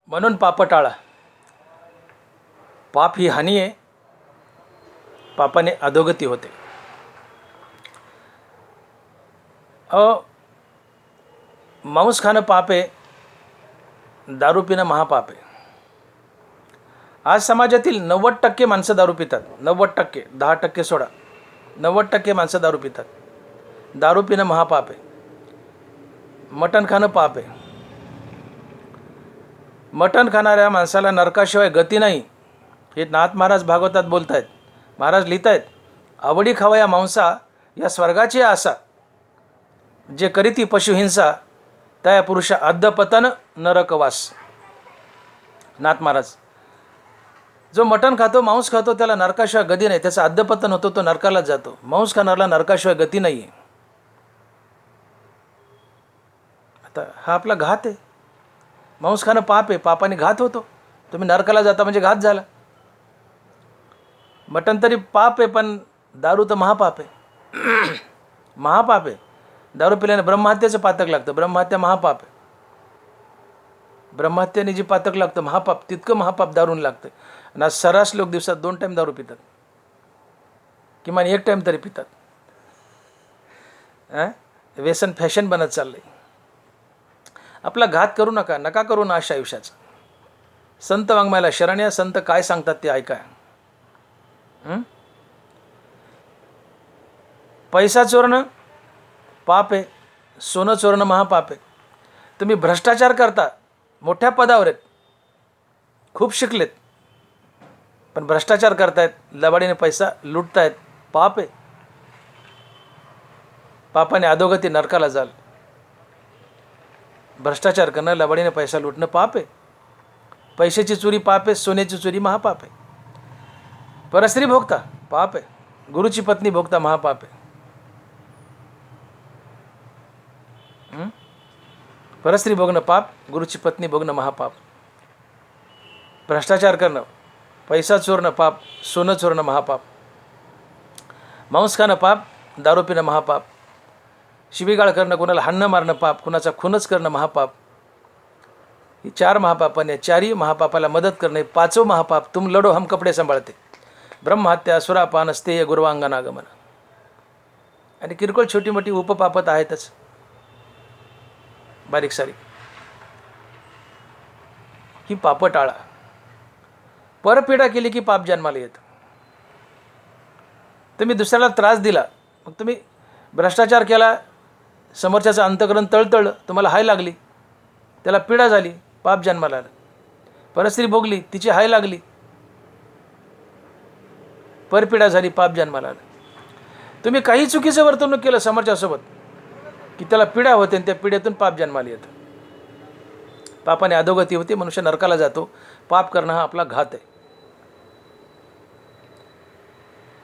म्हणून पाप टाळा. पाप ही हानी आहे. पापाने अधोगती होते. मांस खाणं पाप आहे, दारू पिणं महापाप आहे. आज समाजातील 90% माणसं दारू पितात. 90%, 10% सोडा, 90% माणसं दारू पितात. दारू पिणं महापाप आहे. मटण खाणं पाप आहे. मटण खाणाऱ्या माणसाला नरकाशिवाय गती नाही, हे नाथ महाराज भागवतात बोलत आहेत. महाराज लिहित आहेत, आवडी खावया मांसा या स्वर्गाची आसा, जे करीती पशुहिंसा त्या पुरुषा अद्दपतन नरकवास. नाथ महाराज, जो मटण खातो, मांस खातो, त्याला नरकाशिवाय गती नाही, त्याचं अद्दपतन होतो, तो नरकालाच जातो. मांस खाणाऱ्याला नरकाशिवाय गती नाही आहे. आता हा आपला घात आहे. मांस खाणं पाप आहे, पापाने घात होतो. तुम्ही नरकाला जाता म्हणजे घात झाला. मटण तरी पाप आहे, पण दारू तर महापाप आहे. महापाप आहे. दारू पिल्याने ब्रह्महत्येचं पातक लागतं. ब्रह्महत्या महापाप आहे. ब्रह्महत्याने जी पातक लागतं महापाप, तितकं महापाप दारून लागतं. आणि आज सर्रास लोक दिवसात 2 टाईम दारू पितात, किमान 1 टाईम तरी पितात. व्यसन फॅशन बनत चाललंय. आपला घात करू नका, नका करू नाश आयुष्याचा. संत वाङ्मयाला शरण या. संत काय सांगतात ते ऐका. पैसा चोरणं पाप आहे, सोनं चोरणं महापाप आहे. तुम्ही भ्रष्टाचार करता, मोठ्या पदावर आहेत, खूप शिकलेत, पण भ्रष्टाचार करतायत, लबाडीने पैसा लुटतायत, पाप आहे. पापाने अधोगती नरकाला जाल. भ्रष्टाचार करणं, लबाडीने पैसा लुटणं पाप आहे. पैशाची चोरी पाप आहे, सोन्याची चोरी महापाप आहे. परस्त्री भोगता पाप आहे, गुरुची पत्नी भोगता महापाप आहे. परस्त्री भोगणं पाप, गुरुची पत्नी भोगणं महापाप. भ्रष्टाचार करणं, पैसा चोरणं पाप, सोनं चोरणं महापाप. मांस खाणं पाप, दारू पिणं महापाप. शिवीगाळ करणं, कुणाला हाणणं मारणं पाप, कुणाचा खूनच करणं महापाप. ही 4 महापापाने, 4ही महापापाला मदत करणे 5वं महापाप. तुम लढो हम कपडे सांभाळते. ब्रह्महत्या, सुरापान, स्तेय, गुरुवांगनागमन. आणि किरकोळ छोटी मोठी उपपापत आहेतच, बारीक सारीक. ही पाप टाळा. परपीडा केली की पाप जन्माला येतं. तुम्ही दुसऱ्याला त्रास दिला, मग तुम्ही भ्रष्टाचार केला, समोरच्याचं अंतःकरण तळतळलं, तुम्हाला हाय लागली, त्याला पीडा झाली, पाप जन्माला आलं. परस्त्री भोगली, तिची हाय लागली, परपीडा झाली, पाप जन्माला आलं. तुम्ही काही चुकीचं वर्तणूक केलं समोरच्यासोबत की त्याला पीडा होते, आणि त्या पिढ्यातून पाप जन्माला येतं. पापाने अधोगती होते, मनुष्य नरकाला जातो. पाप करणं हा आपला घात आहे.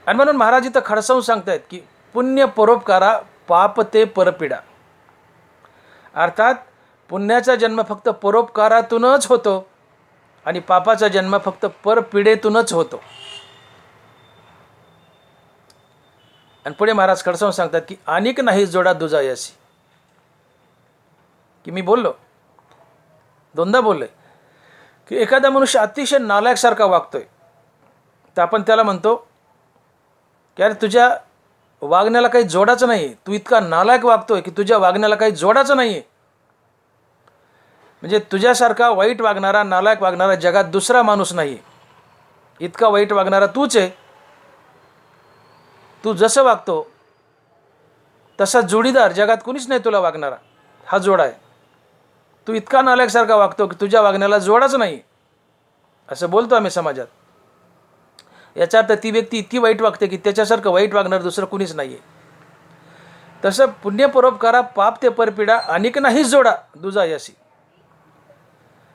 आणि म्हणून महाराज इथं खडसावून सांगतायत की पुण्य परोपकारा पाप ते परपीडा. अर्थात पुण्याचा जन्म फक्त परोपकारातूनच होतो, आणि पापाचा जन्म फक्त परपीडेतूनच होतो. आणि पुढे महाराज खडसावून सांगतात की अनेक नाही जोडा दुजायसी. की मी बोललो, 2दा बोललोय की एखादा मनुष्य अतिशय नालायकसारखा वागतोय, तर आपण त्याला म्हणतो की अरे तुझ्या वागण्याला काही जोडाचं नाही, तू इतका नालायक वागतोय की तुझ्या वागण्याला काही जोडाचं नाही आहे. म्हणजे तुझ्यासारखा वाईट वागणारा, नालायक वागणारा जगात दुसरा माणूस नाही. इतका वाईट वागणारा तूच आहे. तू जसं वागतो तसा जोडीदार जगात कुणीच नाही तुला वागणारा. हा जोडा आहे. तू इतका नालायकसारखा वागतो की तुझ्या वागण्याला जोडाच नाही, असं बोलतो आम्ही समाजात. याचा अर्थ ती व्यक्ती इतकी वाईट वागते की त्याच्यासारखं वाईट वागणारं दुसरं कुणीच नाही आहे. तसं पुण्य परोपकारा पाप ते परपीडा अनेक नाहीच जोडा दुजायसी.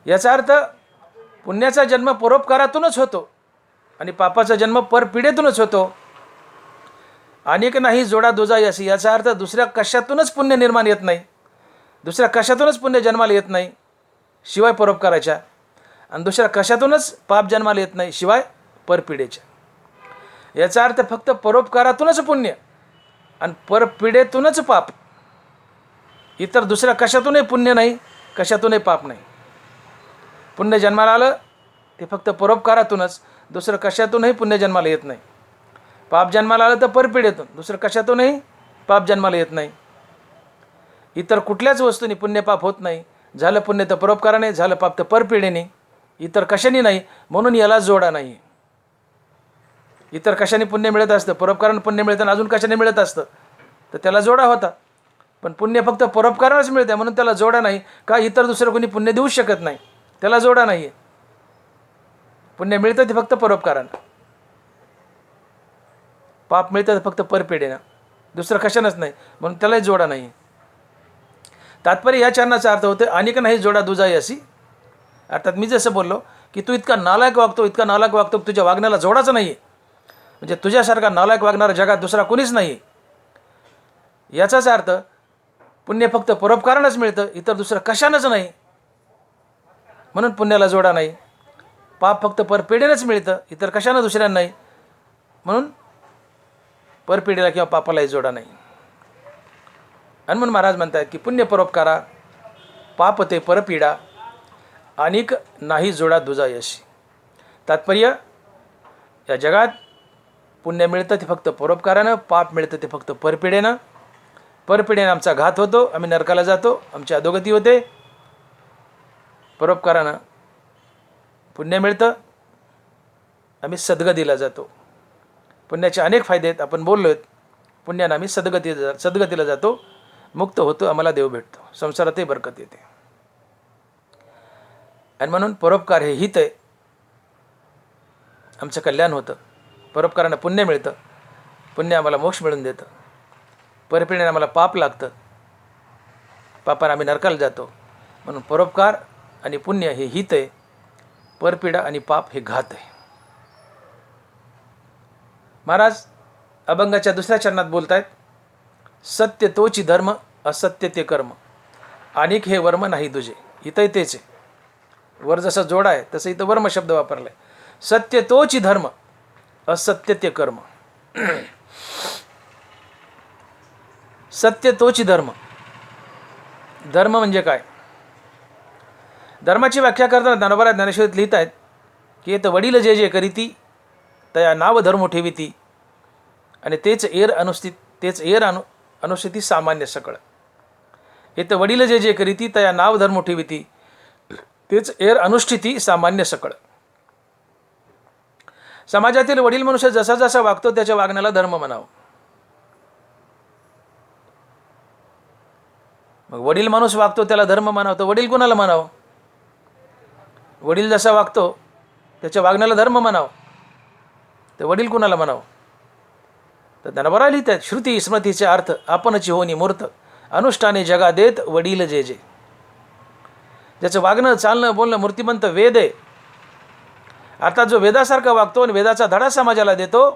याचा अर्थ पुण्याचा जन्म परोपकारातूनच होतो, आणि पापाचा जन्म परपीडेतूनच होतो. अनेक नाही जोडा दुजायसी, याचा अर्थ दुसऱ्या कशातूनच पुण्य निर्माण येत नाही, दुसऱ्या कशातूनच पुण्य जन्माला येत नाही शिवाय परोपकाराच्या, आणि दुसऱ्या कशातूनच पाप जन्माला येत नाही शिवाय परपीडेच्या. याचा अर्थ फक्त परोपकारातूनच पुण्य आणि परपीडेतूनच पाप. इतर दुसऱ्या कशातूनही पुण्य नाही, कशातूनही पाप नाही. पुण्य जन्माला आलं ते फक्त परोपकारातूनच, दुसरं कशातूनही पुण्य जन्माला येत नाही. पाप जन्माला आलं तर परपीडेतून, दुसरं कशातूनही पाप जन्माला येत नाही. इतर कुठल्याच वस्तूने पुण्यपाप होत नाही. झालं पुण्य तर परोपकाराने, झालं पाप तर परपीडेने, इतर कशाने नाही. म्हणून याला जोडा नाही. इतर कशाने पुण्य मिळत असतं, परोपकाराने पुण्य मिळतं, अजून कशाने मिळत असतं तर त्याला जोडा होता. पण पुण्य फक्त परोपकारानेच मिळते म्हणून त्याला जोडा नाही. का इतर दुसरं कोणी पुण्य देऊच शकत नाही, त्याला जोडा नाही आहे. पुण्य मिळतं ते फक्त परोपकारानं, पाप मिळतं ते फक्त परपेडेनं, दुसरं कशानंच नाही, म्हणून त्यालाही जोडा नाही. तात्पर्य या चरणाचा अर्थ होते अनेक नाही जोडा दुजाई अशी. अर्थात मी जसं बोललो की तू इतका नालायक वागतो, इतका नालायक वागतो, तुझ्या वागण्याला जोडाच नाही आहे. म्हणजे तुझ्यासारखा नालायक वागणारा जगात दुसरा कोणीच नाही. याचाच अर्थ पुण्य फक्त परोपकारानंच मिळतं, इतर दुसरं कशानंच नाही, म्हणून पुण्याला जोडा नाही. पाप फक्त परपिढीनंच मिळतं, इतर कशानं दुसऱ्यांना नाही, म्हणून परपिढीला किंवा पापालाही जोडा नाही. आणि म्हणून महाराज म्हणतात की पुण्य परोपकारा पाप ते परपीडा अनेक नाही जोडा दुजा यशी. तात्पर्य या जगात पुण्य मिळतं ते फक्त परोपकारानं, पाप मिळतं ते फक्त परपिढेनं. परपिढेनं आमचा घात होतो, आम्ही नरकाला जातो, आमची अधोगती होते. परोपकारानं पुण्य मिळतं, आम्ही सद्गतीला जातो. पुण्याचे अनेक फायदे आहेत, आपण बोललो आहेत. पुण्यानं आम्ही सद्गतीला जातो, मुक्त होतो, आम्हाला देव भेटतो, संसारातही बरकत येते. आणि म्हणून परोपकार हे हित आहे, आमचं कल्याण होतं. परोपकारानं पुण्य मिळतं, पुण्य आम्हाला मोक्ष मिळून देतं. परपिढीने आम्हाला पाप लागतं, पापानं आम्ही नरकाला जातो. म्हणून परोपकार आणि पुण्य हे हित आहे, परपिढा आणि पाप हे घात आहे. महाराज अभंगाच्या दुसऱ्या चरणात बोलत आहेत, सत्य तोची धर्म, असत्य ते कर्म, अनेक हे वर्म नाही तुझे. इथंही तेच आहे, वर जसं जोडा आहे तसं इथं वर्म शब्द वापरला आहे. सत्य तोची धर्म, असत्य ते कर्म. सत्य तोची धर्म, धर्म म्हणजे काय? धर्माची व्याख्या करताना ज्ञानोबा ज्ञानेश्वरीत लिहित आहेत की येतं वडील जे जे करीती तया नाव धर्म ठेविती, आणि तेच एर अनुस्थिती सामान्य सकळ. येतं वडील जे जे करीती तया नाव धर्म ठेविती, तेच एर अनुष्ठिती सामान्य सकळ. समाजातील वडील मनुष्य जसा जसा वागतो त्याच्या वागण्याला धर्म म्हणावं. मग वडील माणूस वागतो त्याला धर्म म्हणावं, तर वडील कोणाला म्हणावं? वडील जसा वागतो त्याच्या वागण्याला धर्म म्हणावं, तर वडील कोणाला म्हणावं? तर ज्ञानोबा लिहित आहेत, श्रुती स्मृतीचे अर्थ आपणची होनी मूर्त, अनुष्ठाने जगा देत वडील जे जे. ज्याचं वागणं चालणं बोलणं मूर्तिमंत वेद आहे. आता जो वेदासारखा वागतो आणि वेदाचा धडा समाजाला देतो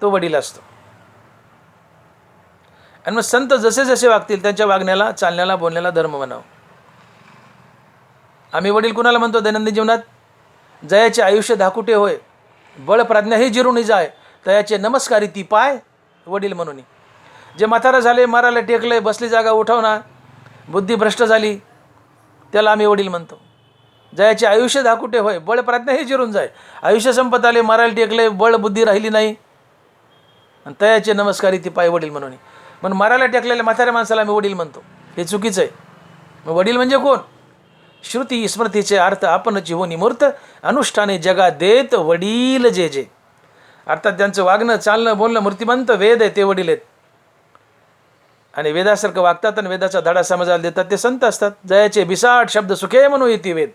तो वडील असतो. आणि मग संत जसे जसे वागतील त्यांच्या वागण्याला चालण्याला बोलण्याला धर्म म्हणावं. आम्ही वडील कुणाला म्हणतो दैनंदिन जीवनात? जयाचे आयुष्य धाकुटे होय, बळ प्रज्ञाही जिरून जाय, तयाचे नमस्कारी ती पाय वडील म्हणून. जे म्हातारा झाले, मारायला टेकले, बसली जागा उठवणार, बुद्धी भ्रष्ट झाली, त्याला आम्ही वडील म्हणतो. जयाचे आयुष्य धाकुटे होय, बळ प्रज्ञाही जिरून जाय, आयुष्य संपत आले, मारायला टेकले, बळ बुद्धी राहिली नाही, आणि तयाचे नमस्कारी ती पाय वडील म्हणून. म्हणून मारायला टेकलेल्या म्हाताऱ्या माणसाला आम्ही वडील म्हणतो, हे चुकीचं आहे. मग वडील म्हणजे कोण? श्रुती स्मृतीचे अर्थ आपणची होनी मूर्त, अनुष्ठाने जगा देत वडील जे जे. अर्थात त्यांचं वागणं चालणं बोलणं मूर्तिमंत वेद आहे ते वडील आहेत. आणि वेदासारखं वागतात आणि वेदाचा धडा समाजाला देतात ते संत असतात. जयाचे बिसाट शब्द सुखे म्हणू येते वेद,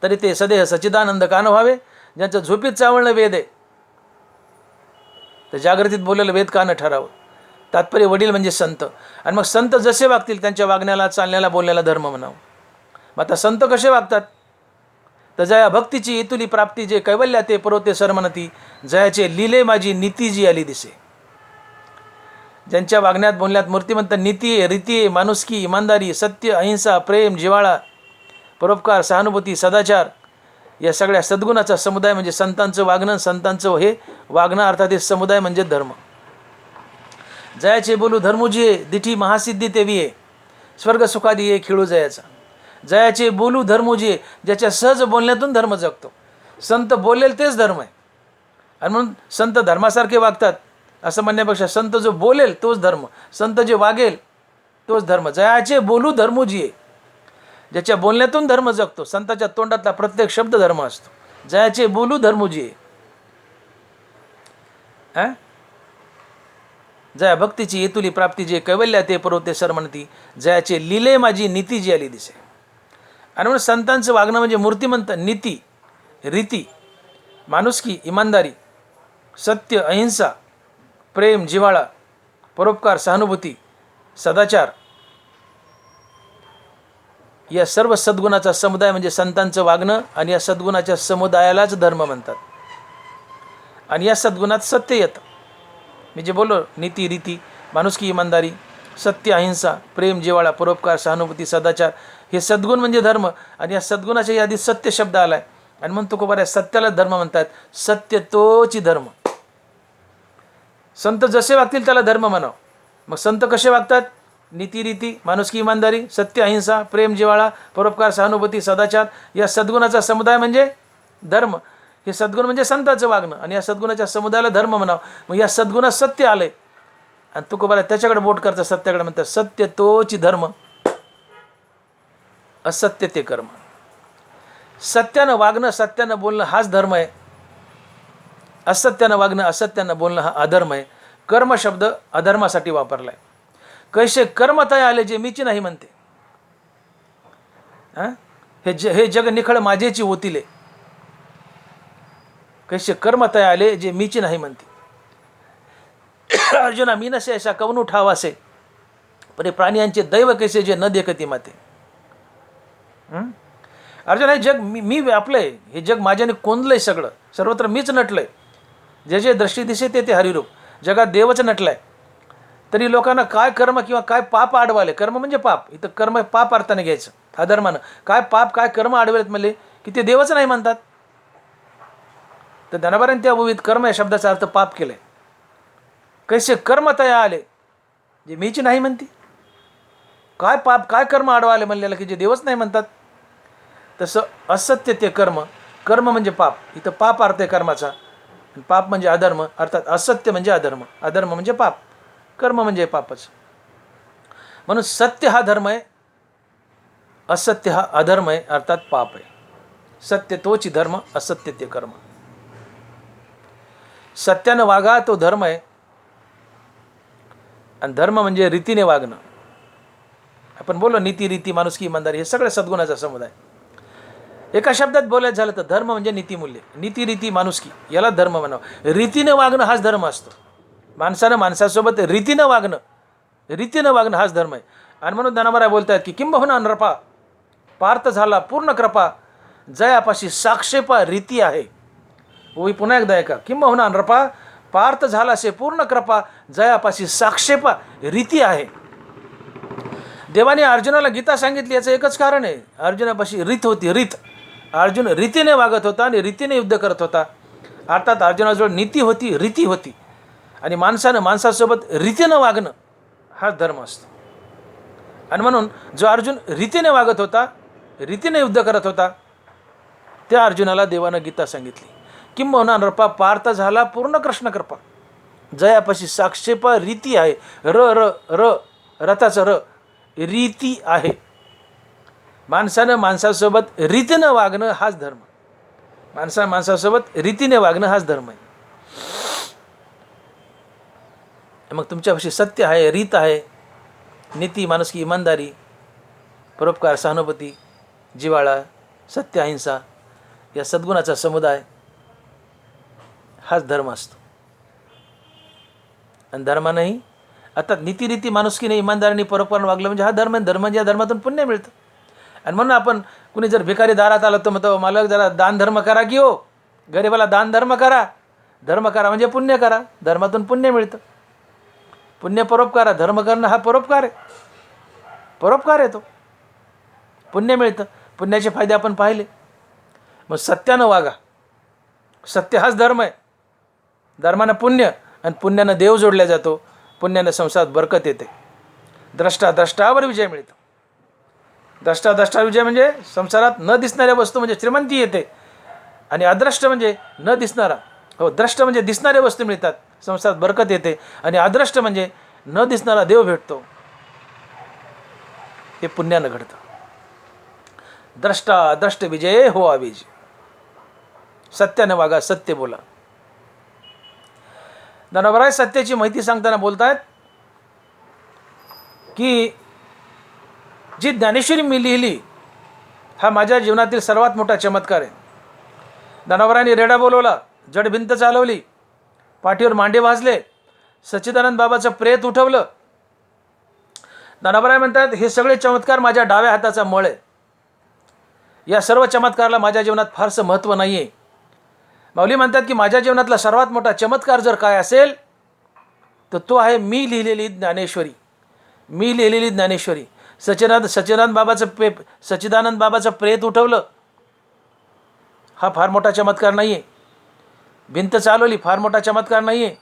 तरी ते सदेह सच्चिदानंद कान व्हावे. ज्यांचं झोपीत चावळणं वेद आहे, तर जागृतीत बोललेलं वेद कान ठरावं. तात्पर्य वडील म्हणजे संत. आणि मग संत जसे वागतील त्यांच्या वागण्याला चालण्याला बोलण्याला धर्म म्हणावं. मग आता संत कसे वागतात? तर जया भक्तीची इतुली प्राप्ती, जे कैवल्या ते पुरवते सरमनती, जयाचे लिले माझी नीती जी आली दिसे. ज्यांच्या वागण्यात बोलण्यात मूर्तिमंत नीती आहे, रीती आहे, माणुसकी, इमानदारी, सत्य, अहिंसा, प्रेम, जिव्हाळा, परोपकार, सहानुभूती, सदाचार, या सगळ्या सद्गुणाचा समुदाय म्हणजे संतांचं वागणं. संतांचं हे वागणं अर्थात हे समुदाय म्हणजे धर्म. जयाचे बोलू धर्मूजी आहे, दिठी महासिद्धी तेवी आहे, स्वर्ग सुखादी आहे खिळू जयाचा. जयाचे बोलू धर्म जे, ज्याच्या सहज बोलण्यातून धर्म जगतो. संत बोलेल तेच धर्म आहे. आणि म्हणून संत धर्मासारखे वागतात असं म्हणण्यापेक्षा संत जो बोलेल तोच धर्म, संत जे वागेल तोच धर्म. जयाचे बोलू धर्म जिये, ज्याच्या बोलण्यातून धर्म जगतो. संताच्या तोंडातला प्रत्येक शब्द धर्म असतो. जयाचे बोलू धर्म जिये. जया भक्तीची येतुली प्राप्ती जे, कैवल्या ते पर्वते सर म्हणती. जयाचे लिले माझी नीती जी आली दिसे. आणि म्हणून संतांचं वागणं म्हणजे मूर्तिमंत नीती, रीती, माणुसकी, इमानदारी, सत्य, अहिंसा, प्रेम, जिव्हाळा, परोपकार, सहानुभूती, सदाचार, या सर्व सद्गुणाचा समुदाय म्हणजे संतांचं वागणं. आणि या सद्गुणाच्या समुदायालाच धर्म म्हणतात. आणि या सद्गुणात सत्य येतं. मी जे बोललो, नीती, रीती, माणुसकी, इमानदारी, सत्य, अहिंसा, प्रेम, जिव्हाळा, परोपकार, सहानुभूती, सदाचार, हे सद्गुण म्हणजे धर्म. आणि या सद्गुणाच्या यादीत सत्य शब्द आलाय. आणि म्हणून तुकोबा सत्याला धर्म म्हणतात. सत्य तोची धर्म. संत जसे वागतील त्याला धर्म म्हणावं. मग संत कसे वागतात? नीती, रीती, माणुसकी, इमानदारी, सत्य, अहिंसा, प्रेम, जिव्हाळा, परोपकार, सहानुभूती, सदाचार, या सद्गुणाचा समुदाय म्हणजे धर्म. हे सद्गुण म्हणजे संतांचं वागणं. आणि या सद्गुणाच्या समुदायाला धर्म म्हणावं. मग या सद्गुणात सत्य आले. आणि तुकोबा त्याच्याकडे बोट करतात, सत्याकडे म्हणतात. सत्य तोची धर्म, असत्य ते कर्म. सत्यानं वागणं, सत्यानं बोलणं हाच धर्म आहे. असत्यानं वागणं, असत्यानं बोलणं हा अधर्म आहे. कर्म शब्द अधर्मासाठी वापरलाय. कैसे कर्म तय आले जे मीची नाही म्हणते. हे जग निखळ माझेची ओतिले. कैसे कर्म तय आले जे मीची नाही म्हणते. अर्जुना मी नसे अशा कवनु ठावासे, पण प्राण्यांचे दैव कैसे जे न देखती माते. अर्जुन, हे जग मी व्यापलंय. हे जग माझ्याने कोंदलंय. सगळं सर्वत्र मीच नटलंय. जे जे दृष्टी दिसे ते ते हरिरूप. जगात देवच नटलाय. तरी लोकांना काय कर्म किंवा काय पाप आडवाले. कर्म म्हणजे पाप. इथं कर्म पाप अर्थाने घ्यायचं अधर्मानं. काय पाप काय कर्म आडवेलेत म्हणले की ते देवच नाही म्हणतात. तर धनाबारांनी त्या विविध कर्म या शब्दाचा अर्थ पाप केलाय. कैसे कर्म तया आले जे मीची नाही म्हणती. काय पाप काय कर्म आडवाले म्हणलेलं की जे देवच नाही म्हणतात. तसं असत्य ते कर्म. कर्म म्हणजे पाप. इथं पाप अर्थ आहे कर्माचा. पाप म्हणजे अधर्म. अर्थात असत्य म्हणजे अधर्म, अधर्म म्हणजे पाप, कर्म म्हणजे पापच. म्हणून सत्य हा धर्म आहे, असत्य हा अधर्म आहे, अर्थात पाप आहे. सत्य तोची धर्म, असत्य ते कर्म. सत्यानं वागा तो धर्म आहे. आणि धर्म म्हणजे रीतीने वागणं. आपण बोललो नीती, रीती, माणुसकी, इमानदारी, हे सगळं सद्गुणाचा समुदाय. एका शब्दात बोलायचं झालं तर धर्म म्हणजे नीतिमूल्य. नीती, रीती, माणुसकी याला धर्म म्हणावं. रीतीने वागणं हाच धर्म असतो. माणसानं माणसासोबत रीतीनं वागणं हाच धर्म आहे. आणि म्हणून धनाबारा बोलतात की किंबहुना नृपा पार्थ झाला पूर्ण कृपा, जयापाशी साक्षेपा रीती आहे. ओवी पुन्हा एकदा ऐका. किंबहुना नृपा पार्थ झाला से पूर्ण कृपा, जयापाशी साक्षेपा रीती आहे. देवाने अर्जुनाला गीता सांगितली याचं एकच कारण आहे. अर्जुनापाशी रीत होती. रीत. अर्जुन रीतीने वागत होता आणि रीतीने युद्ध करत होता. अर्थात अर्जुनाजवळ नीती होती, रीती होती. आणि माणसानं माणसासोबत रीतीनं वागणं हाच धर्म असतो. आणि म्हणून जो अर्जुन रीतीने वागत होता, रीतीने युद्ध करत होता, त्या अर्जुनाला देवानं गीता सांगितली. किंबहुना नृपा पार्थ झाला पूर्ण कृष्ण कृपा, जयापाशी साक्षेपा रीती आहे. र रथाचं र रीती आहे. माणसानं माणसासोबत रीतीनं वागणं हाच धर्म. माणसासोबत रीतीने वागणं हाच धर्म आहे. मग तुमच्यापाशी सत्य आहे, रीत आहे, नीती, माणुसकी, इमानदारी, परोपकार, सहानुभूती, जिव्हाळा, सत्य, अहिंसा या सद्गुणाचा समुदाय हाच धर्म असतो. आणि धर्मानंही आता नीती, रीती, माणुसकीने, इमानदारीने, परोपकार वागलं म्हणजे हा धर्म आहे. धर्म म्हणजे या धर्मातून पुण्य मिळतं. आणि म्हणून आपण कुणी जर भिकारी दारात आलं तर म्हणतो मला जरा दान धर्म करा की हो, गरिबाला दान धर्म करा. धर्म करा म्हणजे पुण्य करा. धर्मातून पुण्य मिळतं. पुण्य परोपकार. धर्म करणं हा परोपकार आहे. परोपकार आहे तो. पुण्य मिळतं. पुण्याचे फायदे आपण पाहिले. मग सत्यानं वागा. सत्य हाच धर्म आहे. धर्मानं पुण्य आणि पुण्यानं देव जोडला जातो. पुण्यानं संसारात बरकत येते. द्रष्टावर विजय मिळतो. द्रष्टा विजय म्हणजे संसारात न दिसणाऱ्या वस्तू म्हणजे श्रीमंती येते, आणि अद्रष्ट म्हणजे न दिसणारा, हो द्रष्ट म्हणजे दिसणाऱ्या वस्तू मिळतात, संसारात बरकत येते, आणि अद्रष्ट म्हणजे न दिसणारा देव भेटतो, हे पुण्यानं घडतं. द्रष्टा अद्रष्ट विजय हो आविज, सत्यानं वागा, सत्य बोला. ज्ञानोबराय सत्याची माहिती सांगताना बोलतायत की जी ज्ञानेश्वरी मी लिहिली हा माझ्या जीवनातील सर्वात मोठा चमत्कार आहे. ज्ञानोबरायांनी रेडा बोलवला, जड भिंत चालवली, पाठीवर मांडे भाजले, सच्चिदानंद बाबाचं प्रेत उठवलं. ज्ञानोबराय म्हणतात हे सगळे चमत्कार माझ्या डाव्या हाताचा मळ आहे. या सर्व चमत्काराला माझ्या जीवनात फारसं महत्त्व नाही आहे. माऊली म्हणतात की माझ्या जीवनातला सर्वात मोठा चमत्कार जर काय असेल तर तो आहे मी लिहिलेली ज्ञानेश्वरी. मी लिहिलेली ज्ञानेश्वरी. सच्चिदानंद बाबाचं प्रेत उठवलं हा फार मोठा चमत्कार नाही आहे. भिंत चालवली फार मोठा चमत्कार नाही आहे,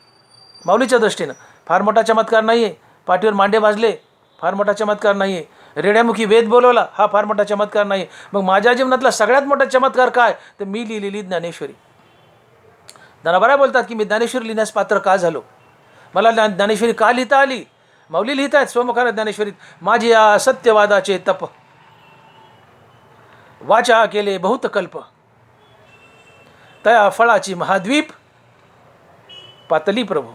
माऊलीच्या दृष्टीनं फार मोठा चमत्कार नाही आहे. पाठीवर मांडे भाजले फार मोठा चमत्कार नाही आहे. रेड्यामुखी वेद बोलवला हा फार मोठा चमत्कार नाही. मग माझ्या जीवनातला सगळ्यात मोठा चमत्कार काय, तर मी लिहिलेली ज्ञानेश्वरी. ज्ञानोबराय बोलतात की मी ज्ञानेश्वरी लिहिण्यास पात्र का झालो, मला ज्ञानेश्वरी का लिहिता आली. माऊली लिहित आहेत स्वमुखानं ज्ञानेश्वरीत, माझी या सत्यवादाचे तप वाचा केले बहुत कल्प, तया फळाची महाद्वीप पातली प्रभू.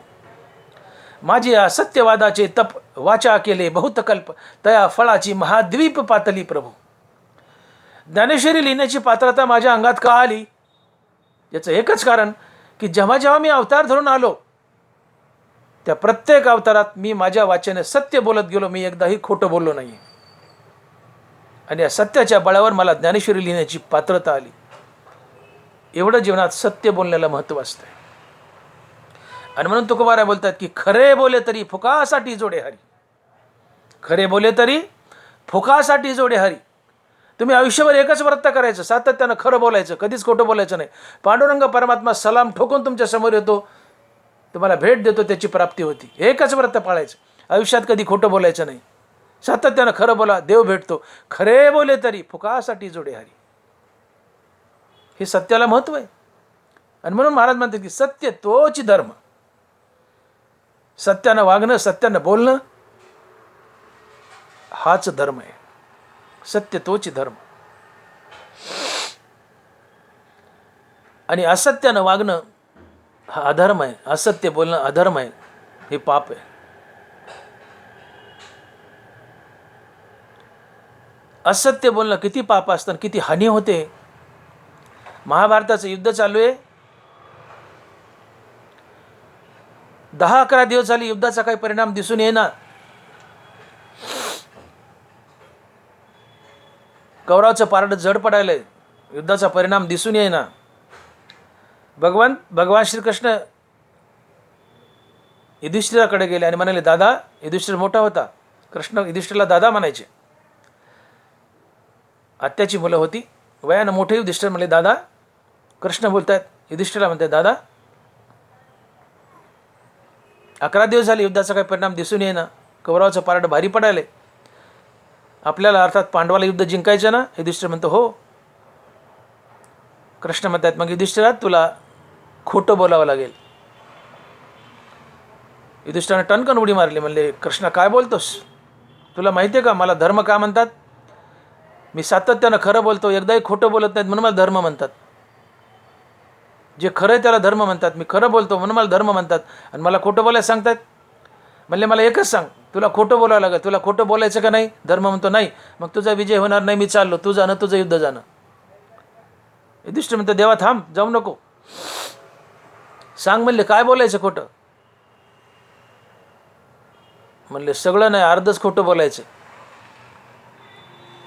माझी या सत्यवादाचे तप वाचा केले बहुत कल्प, तया फळाची महाद्वीप पातली प्रभू. ज्ञानेश्वरी लिहिण्याची पात्रता माझ्या अंगात का आली, याचं एकच कारण की जेव्हा जेव्हा मी अवतार धरून आलो त्या प्रत्येक अवतारात मी माझ्या वाचेने सत्य बोलत गेलो, मी एकदाही खोटं बोललो नाही. आणि या सत्याच्या बळावर मला ज्ञानेश्वरी लिहिण्याची पात्रता आली. एवढं जीवनात सत्य बोलण्याला महत्त्व असतं. आणि म्हणून तुकोबाराय बोलतात की खरे बोले तरी फुकासाठी जोडे हरी. खरे बोले तरी फुकासाठी जोडे हरी. तुम्ही आयुष्यभर एकच व्रत करायचं, सातत्यानं खरं बोलायचं, कधीच खोटं बोलायचं नाही. पांडुरंग परमात्मा सलाम ठोकून तुमच्या समोर येतो, तुम्हाला भेट देतो, त्याची प्राप्ती होती. एकच व्रत पाळायचं, आयुष्यात कधी खोटं बोलायचं नाही, सातत्यानं खरं बोला, देव भेटतो. खरे बोले तरी फुकासाठी जोडे हरी, हे सत्याला महत्त्व आहे. आणि म्हणून महाराज म्हणतात की सत्य तोच धर्म. सत्यानं वागणं, सत्यानं बोलणं हाच धर्म आहे. सत्य तोच धर्म. आणि असत्यानं वागणं हा अधर्म आहे. असत्य बोलणं अधर्म आहे, हे पाप आहे. असत्य बोलणं किती पाप असतं, किती हानी होते. महाभारताचं युद्ध चालू आहे, 10-11 दिवस झाले युद्धाचा काही परिणाम दिसून येईना. कौरवाचं पारडं जड पडायलंय, युद्धाचा परिणाम दिसून येईना. भगवान श्रीकृष्ण युधिष्ठिराकडे गेले आणि म्हणाले, दादा. युधिष्ठिर मोठा होता, कृष्ण युधिष्ठिरला दादा म्हणायचे. आत्याची मुलं होती, वयानं मोठे. युधिष्ठिर म्हणले दादा. कृष्ण बोलतायत, युधिष्ठिरला म्हणतात दादा. 11 दिवस झाले युद्धाचा काही परिणाम दिसून येईना, कौरवाचं पारडं भारी पडायले, आपल्याला अर्थात पांडवाला युद्ध जिंकायचं ना. युधिष्ठिर म्हणतो हो. कृष्ण म्हणतात मग युधिष्ठिरात तुला खोटं बोलावं लागेल. युधिष्ठिराने टणकन उडी मारली, म्हणले कृष्ण काय बोलतोस, तुला माहिती आहे का मला धर्म का म्हणतात. मी सातत्यानं खरं बोलतो, एकदाही खोटं बोलत नाहीत म्हणून मला धर्म म्हणतात. जे खरं आहे त्याला धर्म म्हणतात. मी खरं बोलतो म्हणून मला धर्म म्हणतात, आणि मला खोटं बोलायला सांगतात. म्हणले मला एकच सांग, तुला खोटं बोलावं लागेल, तुला खोटं बोलायचं का नाही. धर्म म्हणतो नाही. मग तुझा विजय होणार नाही, मी चाललो, तू जाणं, तुझं युद्ध जाणं. युधिष्ठिर म्हणतो देवा थांब, जाऊ नको, सांग. म्हणले काय बोलायचं खोटं. म्हणले सगळं नाही, अर्धच खोटं बोलायचं.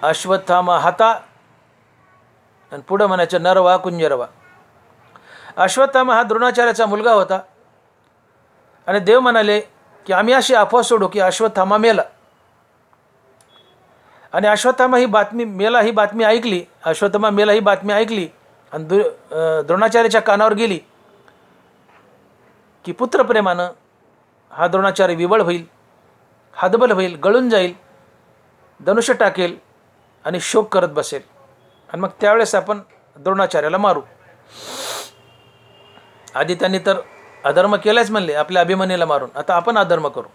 अश्वत्थामा हाता आणि पुढं म्हणायचं नरवा कुंजरवा. अश्वत्थामा हा द्रोणाचार्याचा मुलगा होता, आणि देव म्हणाले की आम्ही अशी अफवा सोडू की अश्वत्थामा मेला. आणि अश्वत्थामा ही बातमी मेला ही बातमी ऐकली, अश्वत्थामा मेला ही बातमी ऐकली आणि द्रोणाचार्याच्या कानावर गेली की पुत्रप्रेमानं हा द्रोणाचार्य विवळ होईल, हादबल होईल, गळून जाईल, धनुष्य टाकेल, आणि शोक करत बसेल. आणि मग त्यावेळेस आपण द्रोणाचार्याला मारू. आधी त्यांनी तर अधर्म केलाच म्हणले आपल्या अभिमन्यूला मारून, आता आपण अधर्म करू.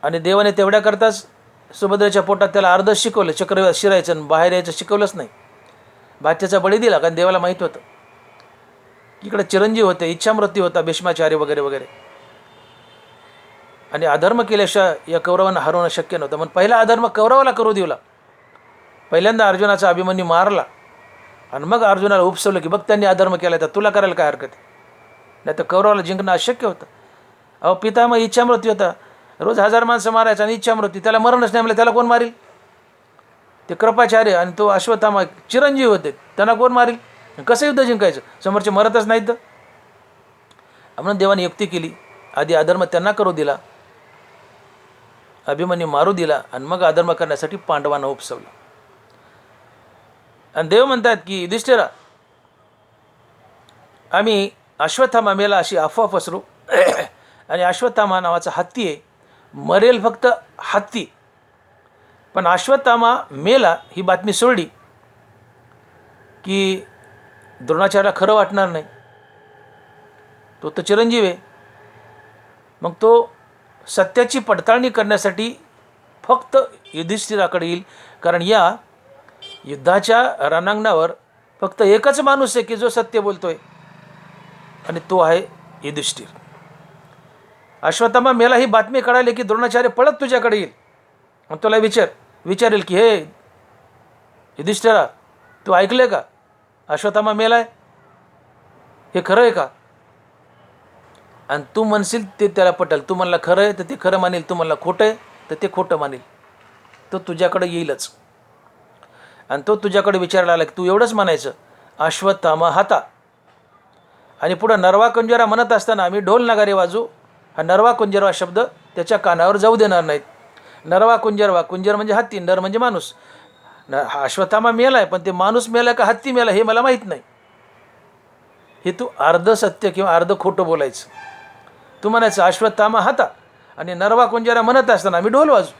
आणि देवाने तेवढ्या करताच सुभद्रेच्या पोटात त्याला अर्ध शिकवलं, चक्र शिरायचं आणि बाहेर यायचं शिकवलंच नाही. भाच्याचा बळी दिला, कारण देवाला माहीत होतं इकडे चिरंजीव होते, इच्छामृत्यू होता, भीष्माचार्य वगैरे वगैरे. आणि अधर्म केल्याशिवाय या कौरवांना हरवणं शक्य नव्हतं. म्हणून पहिला अधर्म कौरवाला करू दिला. पहिल्यांदा अर्जुनाचा अभिमन्यू मारला आणि मग अर्जुनाला उपसवलं की बघ त्यांनी अधर्म केला तर तुला करायला काय हरकत आहे. नाही तर कौरवाला जिंकणं अशक्य होतं. अहो पितामह इच्छामृत्यू होता, रोज 1000 माणसं मारायचा आणि इच्छामृत्यू, त्याला मरणच नाही म्हणलं त्याला कोण मारील. ते कृपाचार्य आणि तो अश्वत्थामा चिरंजीव होते, त्यांना कोण मारील. कसं युद्ध जिंकायचं, समोरचे मरतच नाहीत. म्हणून देवाने युक्ती केली, आधी अधर्म त्यांना करू दिला, अभिमन्यू मारू दिला आणि मग अधर्म करण्यासाठी पांडवांना उपसवलं. आणि देव म्हणतात की युधिष्ठिरा, आम्ही अश्वत्थामा मेला अशी अफवा पसरू आणि अश्वत्थामा नावाचा हत्ती आहे, मरेल फक्त हत्ती, पण अश्वत्थामा मेला ही बातमी सोडली की द्रोणाचार्याला खरं वाटणार नाही. तो तर चिरंजीव आहे. मग तो सत्याची पडताळणी करण्यासाठी फक्त युधिष्ठिराकडे येईल, कारण या युद्धाच्या रणांगणावर फक्त एकच माणूस आहे की जो सत्य बोलतोय आणि तो आहे युधिष्ठिर. अश्वत्थामा मेला ही बातमी कळाली की द्रोणाचार्य पळत तुझ्याकडे येईल आणि तुला विचारेल की हे युधिष्ठिरा, तू ऐकले का अश्वत्थामा मेलाय, हे खरं आहे का. आणि तू म्हणशील ते त्याला पटेल, तू म्हणला खरं आहे तर ते खरं मानेल, तू म्हणला खोटं आहे तर ते खोटं मानेल. तो तुझ्याकडे येईलच. आणि तो तुझ्याकडे विचारायला आला की तू एवढंच म्हणायचं अश्वत्थामा हाता. आणि पुढं नरवा कुंजरा म्हणत असताना आम्ही ढोल नगारे वाजू, हा नरवा कुंजरवा शब्द त्याच्या कानावर जाऊ देणार नाहीत. नरवा कुंजरवा, कुंजर म्हणजे हत्ती, नर म्हणजे माणूस. हा अश्वत्थामा मेला आहे, पण ते माणूस मेला का हत्ती मेला हे मला माहीत नाही. हे तू अर्ध सत्य किंवा अर्ध खोटं बोलायचं. तू म्हणायचं अश्वत्थामा हाता आणि नरवा कुंजरा म्हणत असताना आम्ही ढोल वाजू.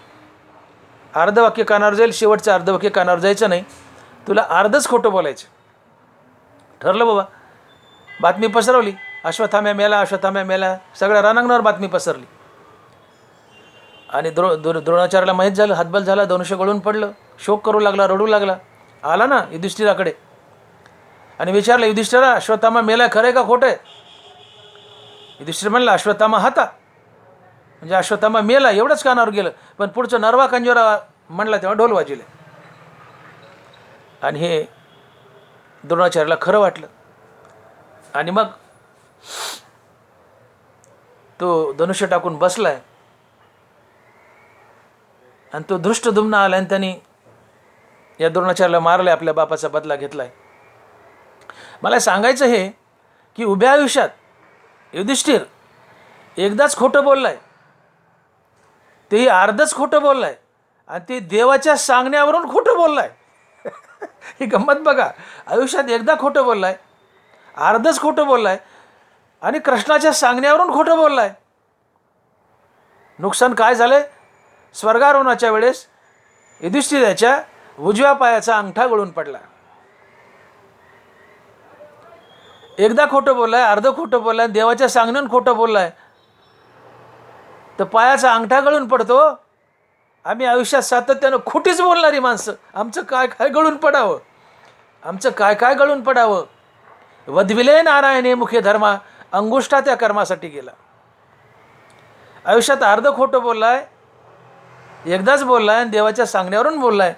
अर्ध वाक्य कानावर जाईल, शेवटचं अर्ध वाक्य कानावर जायचं नाही. तुला अर्धच खोटं बोलायचं. ठरलं बाबा. बातमी पसरवली, अश्वत्थामा मेला, अश्वत्थामा मेला, सगळ्या रणांगणावर बातमी पसरली. आणि द्रोणाचार्याला माहीत झालं, हातबल झाला, धनुष्य गळून पडलं, शोक करू लागला, रडू लागला. आला ना युधिष्ठिराकडे आणि विचारलं, युधिष्ठिरा अश्वत्थामा मेला खरं आहे का खोटं आहे. युधिष्ठिर म्हणला अश्वत्थामा हाता, म्हणजे अश्वत्थामा मेला एवढंच कानावर गेलं. पण पुढचं नरवा कंजोरा म्हणला तेव्हा ढोल वाजले. आणि हे द्रोणाचार्याला खरं वाटलं. आणि मग तो धनुष्य टाकून बसलाय आणि तो धृष्टद्युम्न आला आणि त्यांनी या द्रोणाचार्याला मारले, आपल्या बापाचा बदला घेतलाय. मला सांगायचं हे की उभ्या आयुष्यात युधिष्ठिर एकदाच खोटं बोललाय, तेही अर्धच खोटं बोललाय आणि ते देवाच्या सांगण्यावरून खोटं बोललाय. ही गंमत बघा. आयुष्यात एकदा खोटं बोललाय, अर्धच खोटं बोललाय आणि कृष्णाच्या सांगण्यावरून खोटं बोललाय. नुकसान काय झालंय, स्वर्गारोहणाच्या वेळेस युधिष्ठिराच्या उजव्या पायाचा अंगठा गळून पडला. एकदा खोटं बोललाय, अर्ध खोटं बोललाय, देवाच्या सांगण्यावरून खोटं बोललाय तर पायाचा अंगठा गळून पडतो. आम्ही आयुष्यात सातत्यानं खोटीच बोलणारी माणसं, आमचं काय काय गळून पडावं, आमचं काय काय गळून पडावं. वधविले नारायणे मुखे धर्मा, अंगुष्ठा त्या कर्मासाठी गेला. आयुष्यात अर्ध खोटं बोललाय, एकदाच बोललाय आणि देवाच्या सांगण्यावरून बोललाय.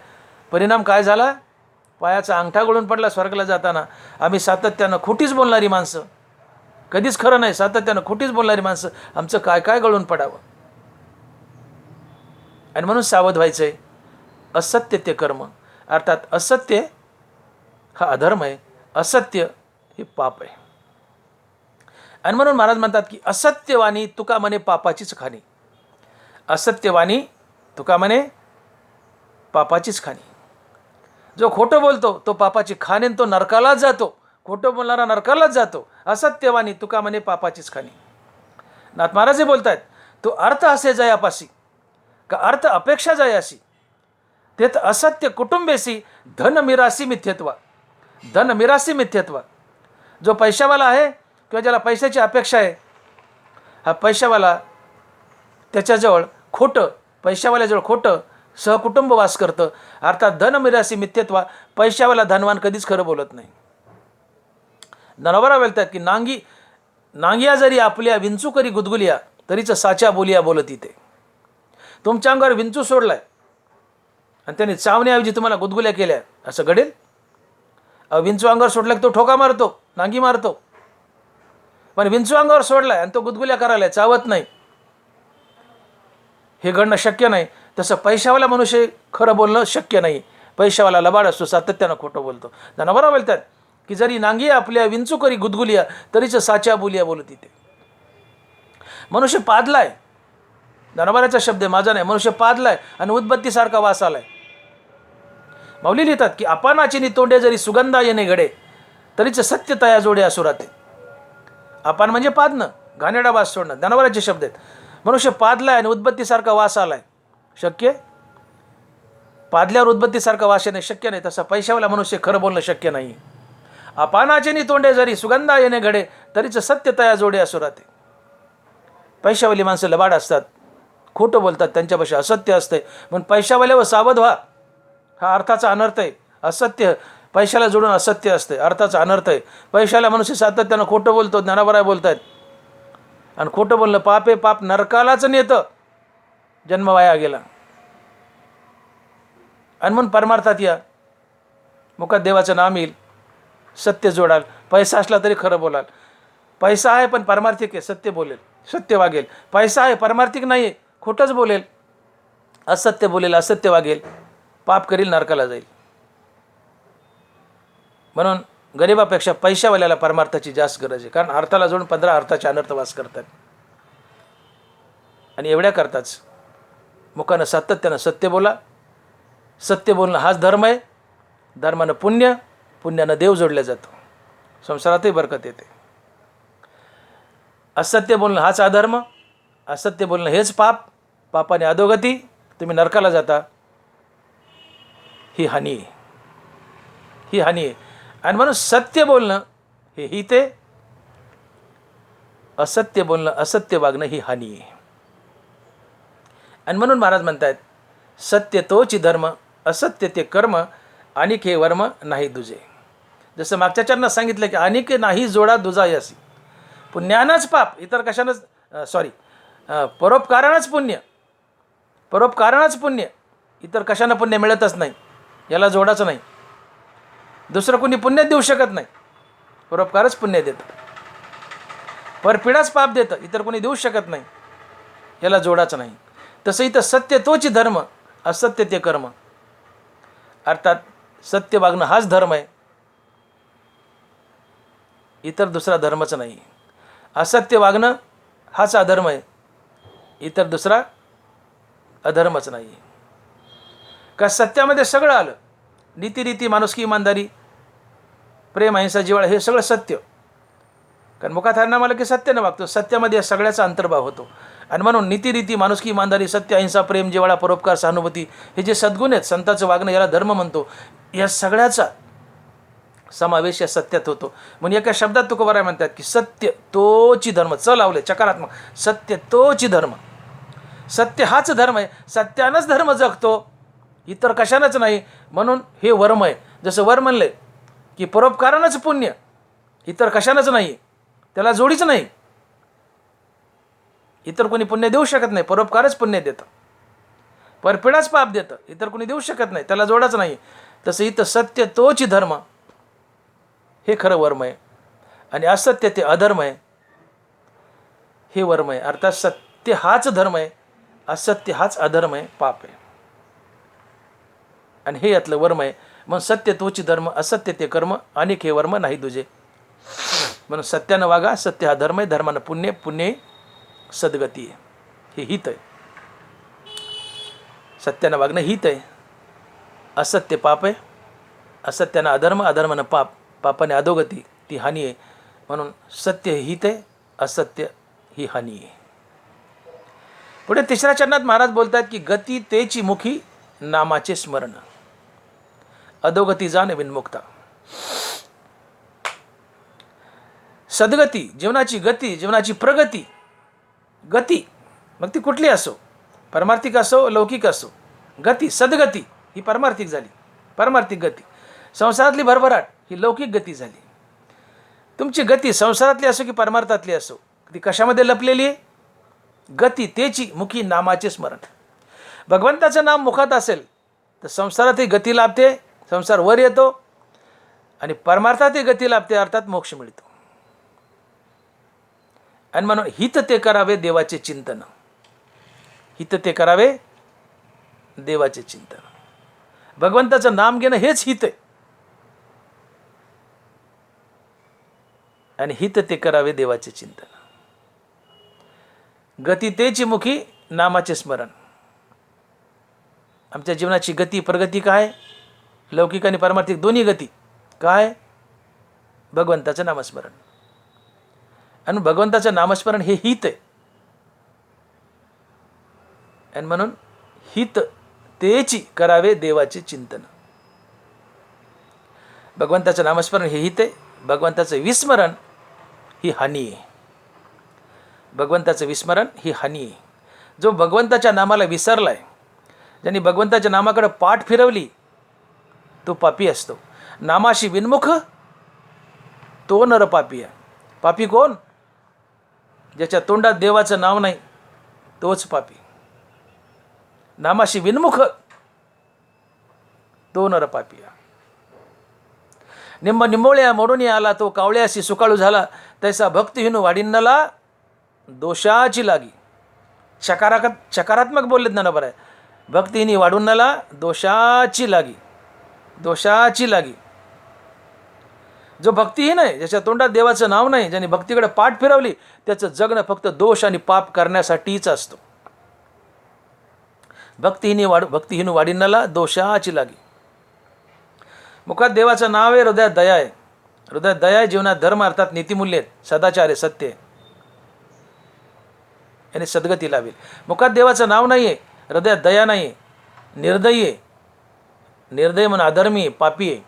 परिणाम काय झाला, पायाचा अंगठा गळून पडला स्वर्गाला जाताना. आम्ही सातत्यानं खोटीच बोलणारी माणसं, कधीच खरं नाही, सातत्यानं खोटीच बोलणारी माणसं, आमचं काय काय गळून पडावं. आणि म्हणून सावध व्हायचं आहे. असत्य ते कर्म, अर्थात असत्य हा अधर्म आहे, असत्य हे पाप आहे. आणि म्हणून महाराज म्हणतात की असत्यवाणी तुका म्हणे पापाचीच खाणी. असत्यवाणी तुका म्हणे पापाचीच खाणी. जो खोटं बोलतो तो पापाची खाणी, तो नरकालाच जातो. खोटं बोलणारा नरकालाच जातो. असत्यवाणी तुका म्हणे पापाचीच खाणी. नाथ महाराज बोलतायत, तो अर्थ असे जयापासी, का अर्थ अपेक्षा जाय अशी तेथ असत्य कुटुंबेसी धन मिरासी मिथ्यत्व. धन मिरासी मिथ्यत्व. जो पैशावाला आहे किंवा ज्याला पैशाची अपेक्षा आहे, हा पैशावाला त्याच्याजवळ खोटं, पैशावाल्याजवळ खोटं सहकुटुंब वास करतं. अर्थात धन मिरासी मिथ्यत्व. पैशावाला धनवान कधीच खरं बोलत नाही. नरवरा बोलतात की नांगिया जरी आपल्या विंचू करी गुदगुलिया तरीच साच्या बोलिया बोलत इथे. तुमच्या अंगावर विंचू सोडलाय आणि त्याने चावण्याऐवजी तुम्हाला गुदगुल्या केल्या असं घडेल? विंचू अंगावर सोडला की तो ठोका मारतो, नांगी मारतो. पण विंचू अंगावर सोडलाय आणि तो गुदगुल्या करायला चावत नाही, हे घडणं शक्य नाही. तसं पैशावाला मनुष्य खरं बोलणं शक्य नाही. पैशावाला लबाड असतो, सातत्यानं खोटं बोलतो. नवरा बोलतात की जरी नांगी आपल्या विंचू करी गुदगुलिया तरीच साच्या बोलिया बोलत इथे. मनुष्य पादलाय, नरवऱ्याचा शब्द आहे, माझा नाही. मनुष्य पादलाय आणि उदबत्तीसारखा वास आलाय. माऊली लिहितात की अपानाची नितोंडे जरी सुगंधा येणे घडे तरीच सत्य तया जोडे असुराते. अपान म्हणजे पादणं, घाणेरडा वास सोडणं. जनावरांचे शब्द आहेत. मनुष्य पादलाय आणि उदबत्तीसारखा वास आलाय. शक्य? पादल्यावर उदबत्तीसारखा वास येणे शक्य नाही. तसा पैशावाला मनुष्य खरं बोलणं शक्य नाही. अपानाचे नितोंडे जरी सुगंधा येणे घडे तरीच सत्य तया जोडे असुराते. पैशावाली माणसं लबाड असतात, खोटं बोलतात, त्यांच्यापाशी असत्य असते. म्हणून पैशावाल्यावर सावध व्हा. हा अर्थाचा अनर्थ आहे. असत्य पैशाला जोडून असत्य असते, अर्थाचा अनर्थ आहे. पैशाला मनुष्य सातत्यानं खोटं बोलतो, ज्ञानाबराय बोलतायत. आणि खोटं बोलणं पाप आहे. पाप नरकालाच नेतं, जन्म वाया गेला. आणि म्हणून परमार्थात या, मुखात देवाचं नाम येईल, सत्य जोडाल. पैसा असला तरी खरं बोलाल. पैसा आहे पण परमार्थिक आहे, सत्य बोलेल, सत्य वागेल. पैसा आहे परमार्थिक नाही आहे, खोटंच बोलेल, असत्य बोलेल, असत्य वागेल, पाप करील, नरकाला जाईल. म्हणून गरिबापेक्षा पैशावाल्याला परमार्थाची जास्त गरज आहे. कारण अर्थाला जोडून 15 अर्थाचे अनर्थ वास करतात. आणि एवढ्या करताच मुखानं सातत्यानं सत्य बोला. सत्य बोलणं हाच धर्म आहे. धर्मानं पुण्य, पुण्यानं देव जोडल्या जातो, संसारातही बरकत येते. असत्य बोलणं हाच अधर्म, असत्य बोलणं हेच पाप, पापाने अधोगती, तुम्ही नरकाला जाता. ही हानी आहे, ही हानी आहे. आणि म्हणून सत्य बोलणं हे हित आहे, असत्य बोलणं, असत्य वागणं ही हानी आहे. आणि म्हणून महाराज म्हणतात सत्य तोची धर्म, असत्य ते कर्म, अनिक हे वर्म नाही दुजे. जसं मागच्या चरणात सांगितलं की अनिक नाही जोडा दुजा यसी. पुण्यानंच पाप, इतर कशानंच परोपकारानंच पुण्य, परोपकारानंच पुण्य, इतर कशानं पुण्य मिळतच नाही. याला जोडाचं नाही. दुसरं कोणी पुण्य देऊ शकत नाही, परोपकारच पुण्य देतं. परपिडाच पाप देतं, इतर कोणी देऊ शकत नाही. याला जोडाचं नाही. तसं इथं सत्य तोची धर्म, असत्य ते कर्म. अर्थात सत्य वागणं हाच धर्म आहे, इतर दुसरा धर्मच नाही. असत्य वागणं हाच अधर्म आहे, इतर दुसरा अधर्मच नाही. का सत्यामध्ये सगळं आलं. नीतिरीती, माणुसकी, इमानदारी, प्रेम, अहिंसा, जिव्हाळा हे सगळं सत्य. कारण मुखात हरणाम आलं की सत्यानं वागतो. सत्यामध्ये सगळ्याचा अंतर्भाव होतो. आणि म्हणून नीतिरीती, माणुसकी, इमानदारी, सत्य, अहिंसा, प्रेम, जिव्हाळा, परोपकार, सहानुभूती हे जे सद्गुण आहेत, संतांचं वागणं याला धर्म म्हणतो. या सगळ्याचा समावेश या सत्यात होतो. म्हणून एका शब्दात तुकोबाराय म्हणतात की सत्य तोची धर्म. च लावले चकारात्मक. सत्य तोची धर्म. सत्य हाच धर्म आहे. सत्यानंच धर्म जगतो, इतर कशानंच नाही. म्हणून हे वर्म आहे. जसं वर म्हणले की परोपकारानंच पुण्य, इतर कशानंच नाही, त्याला जोडीच नाही. इतर कोणी पुण्य देऊ शकत नाही, परोपकारच पुण्य देतं. परपिडाच पाप देतं, इतर कोणी देऊ शकत नाही, त्याला जोडाच नाही. तसं इथं सत्य तोची धर्म हे खरं वर्म आहे. आणि असत्य ते अधर्म आहे, हे वर्म आहे. अर्थात सत्य हाच धर्म आहे, असत्य हाच अधर्म आहे, पाप आहे. आणि हे यातलं वर्म आहे. मग सत्य तोची धर्म, असत्य ते कर्म, अनेक हे वर्म नाही दुजे. म्हणून सत्यानं वागा, सत्य हा धर्म आहे. धर्मानं पुण्य, पुण्य सद्गती आहे. हे हित आहे. सत्यानं वागणं हित आहे. असत्य पाप आहे. असत्यानं अधर्म, अधर्मानं पाप, पापाने अधोगती, ती हानी आहे. म्हणून सत्य हे हित आहे, असत्य ही हानी आहे. पुढे तिसऱ्या चरणात महाराज बोलतात की गती तेची मुखी नामाचे स्मरण, अधोगती जाण विनमुक्ता. सद्गती, जीवनाची गती, जीवनाची प्रगती, गती मग ती कुठली असो, परमार्थिक असो लौकिक असो, गती सद्गती ही परमार्थिक झाली, परमार्थिक गती. संसारातली भरभराट ही लौकिक गती झाली. तुमची गती संसारातली असो की परमार्थातली असो, ती कशामध्ये लपलेली आहे? गती तेची मुखी नामाचे स्मरण. भगवंताचं नाम मुखात असेल तर संसारातही गती लाभते, संसार वर येतो, आणि परमार्थातही गती लाभते, अर्थात मोक्ष मिळतो. आणि म्हणून हित ते करावे देवाचे चिंतन, हित ते करावे देवाचे चिंतन. भगवंताचं नाम घेणं हेच हित आहे. आणि हित ते करावे देवाचे चिंतन. गती तेची मुखी नामाचे स्मरण. आमच्या जीवनाची गती प्रगती काय? लौकिक आणि पारमार्थिक दोन्ही गती काय? भगवंताचं नामस्मरण. आणि भगवंताचं नामस्मरण हे हित आहे. आणि म्हणून हित तेची करावे देवाचे चिंतन. भगवंताचं नामस्मरण हे हित आहे, भगवंताचं विस्मरण ही हानी आहे. भगवंताचं विस्मरण ही हानी आहे. जो भगवंताच्या नामाला विसरलाय, ज्यांनी भगवंताच्या नामाकडे पाठ फिरवली, तो पापी असतो. नामाशी विन्मुख तो नर पापी आहे. पापी कोण? ज्याच्या तोंडात देवाचं नाव नाही, तोच पापी. नामाशी विन्मुख तो नर पापी आहे. निंब निंबोळ्या मोडून आला, तो कावळ्याशी सुकाळू झाला, तैसा भक्तिहीन वाढिन्नला दोषाची लागी. सकारात्मक बोललेत ना, बरं आहे. भक्तिहीनी वाढुन्नला दोषाची लागी, दोषाची लागी. जो भक्तिहीन आहे, ज्याच्या तोंडात देवाचं नाव नाही, ज्याने भक्तीकडे पाठ फिरवली, त्याचं जगणं फक्त दोष आणि पाप करण्यासाठीच असतो. भक्तिहीन वाढिन्नला दोषाची लागी. मुखात देवाचं नाव आहे, हृदयात दया आहे. हृदयात दया आहे, जीवनात धर्म अर्थात नीतिमूल्य आहेत, सदाचार आहे, सत्य आहे, याने सद्गती लावेल. मुखात देवाचं नाव नाही आहे, हृदयात दया नाही आहे, निर्दयी आहे. निर्दयी म्हणून अधर्मी आहे, पापी आहे,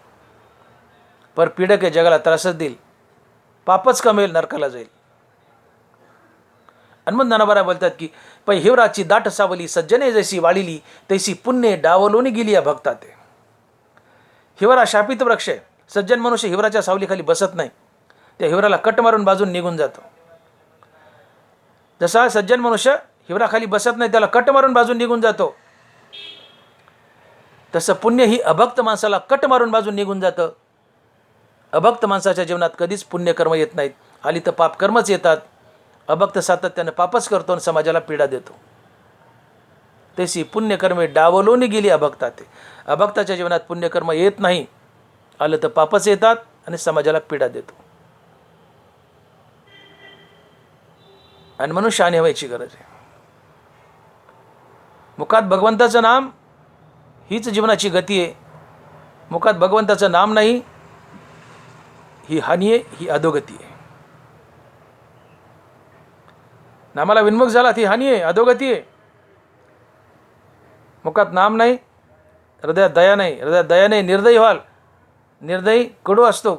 पर पीडक आहे, जगाला त्रासच देईल, पापच कमेल, नरकाला जाईल. आणि मग ज्ञानोबा बोलतात की पै हिवराची दाट सावली, सज्जने जैसी वाळिली, तैसी पुण्य डावलोनी गेली या भक्तात. हिवरा शापित वृक्ष आहे. सज्जन मनुष्य हिवराच्या सावलीखाली बसत नाही, त्या हिवराला कट मारून बाजून निघून जातो. जसा सज्जन मनुष्य हिवराखाली बसत नाही, त्याला कट मारून बाजून निघून जातो, तसं पुण्य ही अभक्त माणसाला कट मारून बाजून निघून जातं. अभक्त माणसाच्या जीवनात कधीच पुण्यकर्म येत नाहीत, आली तर पाप कर्मच येतात. अभक्त सातत्याने पापच करतो आणि समाजाला पीडा देतो. तशी पुण्यकर्मे डावलोनी गेली अभक्तात. अभक्ताच्या जीवनात पुण्यकर्म येत नाही, आलं तर पापच येतात आणि समाजाला पीडा देतो. आणि म्हणून शहाणे व्हायची गरज आहे. मुखात भगवंताचं नाम हीच जीवनाची गती आहे. मुखात भगवंताचं नाम नाही, ही हानी आहे, ही अधोगती आहे. नामाला विन्मुख झाला ती हानी आहे, अधोगती आहे. मुखात नाम नाही, हृदयात दया नाही. हृदयात दया नाही, निर्दयी व्हाल. निर्दयी कडू असतो,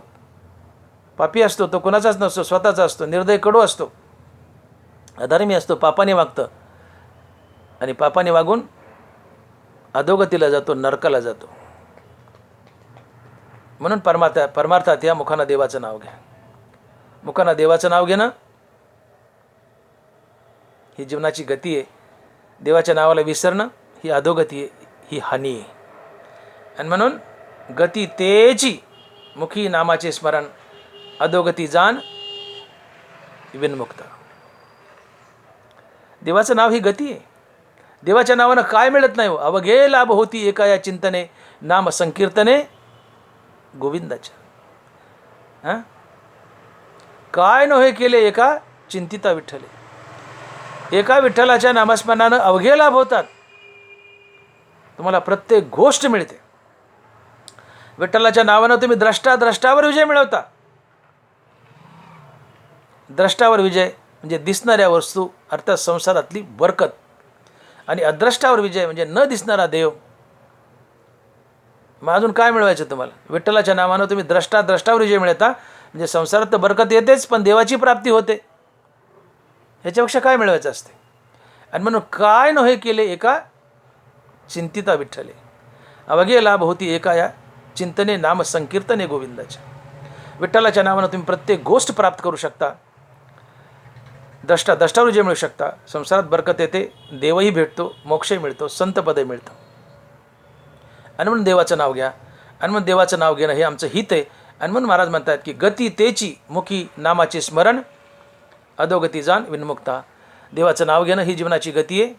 पापी असतो, तो कोणाचाच नसतो, स्वतःचा असतो. निर्दयी कडू असतो, अधर्मी असतो, पापाने वागतं, आणि पापाने वागून अधोगतीला जातो, नरकाला जातो. म्हणून परमार्थात या मुखानं देवाचं नाव घ्या. मुखानं देवाचं नाव घेणं ही जीवनाची गती आहे. देवाच्या नावाला विसरणं ही अधोगती आहे, ही हानी आहे. आणि म्हणून गती तेची मुखी नामाचे स्मरण, अधोगती जाण विनमुक्त. देवाचं नाव ही गती आहे. देवाच्या नावानं काय मिळत नाही? अवघे लाभ होती एका या चिंतने, नाम संकीर्तने गोविंदाच्या. काय नव्हे केले एका चिंतिता विठ्ठले. एका विठ्ठलाच्या नामस्मरणानं अवघे लाभ होतात. तुम्हाला प्रत्येक गोष्ट मिळते. विठ्ठलाच्या नावानं तुम्ही द्रष्टावर विजय मिळवता. द्रष्टावर विजय म्हणजे दिसणाऱ्या वस्तू, अर्थात संसारातली बरकत, आणि अद्रष्टावर विजय म्हणजे न दिसणारा देव. मग अजून काय मिळवायचं तुम्हाला? विठ्ठलाच्या नावानं तुम्ही द्रष्टावर विजय मिळता, म्हणजे संसारात तर बरकत येतेच, पण देवाची प्राप्ती होते. ह्याच्यापेक्षा काय मिळवायचं असते? आणि म्हणून काय नव्हे केले एका चिंतिता विठ्ठले, अवघे लाभ होती एका या चिंतने नाम संकीर्तने गोविंदाच्या. विठ्ठलाच्या नावानं तुम्ही प्रत्येक गोष्ट प्राप्त करू शकता, द्रष्टावर विजय मिळू शकता, संसारात बरकत येते, देवही भेटतो, मोक्षही मिळतो, संतपदही मिळतं. आणि म्हणून देवाचं नाव घ्या. आणि म्हणून देवाचं नाव घेणं हे आमचं हित आहे. आणि म्हणून महाराज म्हणतात की गती तेची मुखी नामाचे स्मरण, अधोगती जाण विनमुक्ता. देवाचं नाव घेणं ही जीवनाची गती आहे,